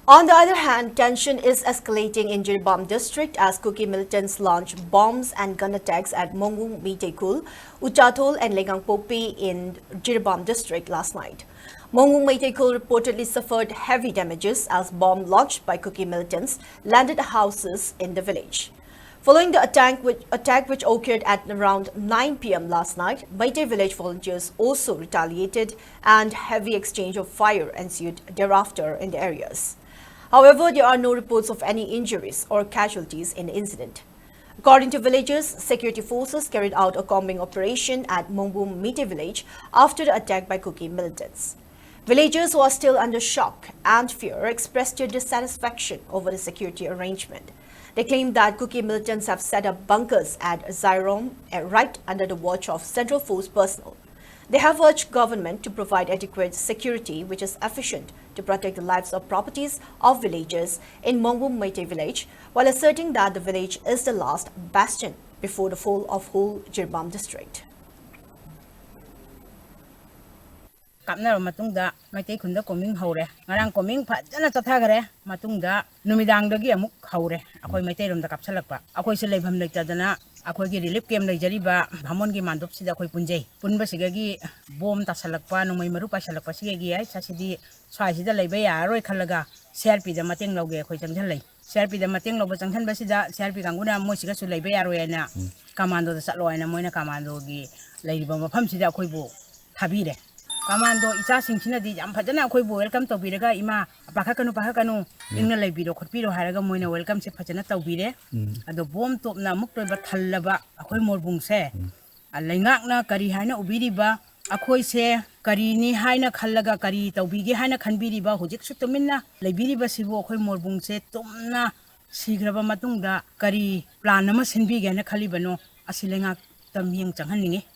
On the other hand, tension is escalating in Jiribam district as Kuki militants launch bombs and gun attacks at Mongbung, Uchatol and Legangpopi in Jiribam district last night. Mongbung reportedly suffered heavy damages as bomb launched by Kuki militants landed at houses in the village. Following the attack which occurred at around 9 p.m. last night, Meitei village volunteers also retaliated and heavy exchange of fire ensued thereafter in the areas. However, there are no reports of any injuries or casualties in the incident. According to villagers, security forces carried out a combing operation at Mongbung village after the attack by Kuki militants. Villagers who are still under shock and fear expressed their dissatisfaction over the security arrangement. They claimed that Kuki militants have set up bunkers at Jiribam right under the watch of Central Force personnel. They have urged government to provide adequate security which is efficient to protect the lives of properties of villagers in Mongbung village, while asserting that the village is the last bastion before the fall of whole Jiribam district. Kapna matungda Meitei khunda koming hore ngarang koming phajana chathagare matungda numidang dagi amuk hore akoi Meitei rom da kapsalakpa akoi se leibham leitadana akoi gi relief camp leijariba bhamon gi mandop sida akoi punjei punba sigagi bom tasalakpa numai maru pasalakpa sigagi ai chasidi swai sida leiba yaroi khalaga CRP da mateng loge akoi changjan lei CRP da mateng loba changjan basida CRP kanguna moi siga su leiba yaroi na commando da satlo na moina commando gi leiba mafam sida akoi bu thabire Kamando isa singchina di jam phajana khoi bo welcome to biraga ima pakakanu ingna leibiro khotpiro haraga moina welcome se phajana tawbire ado bom top na mukto ba thallaba akhoi morbung se alaingak na kari haina ubiriba akhoi se kari ni haina khallaga kari tawbige haina khanbiriba hojik su tuminna leibiriba sibo akhoi morbung se tumna sigraba matungda kari plan nama sinbige na khalibano asilengak tamyeng changhaningi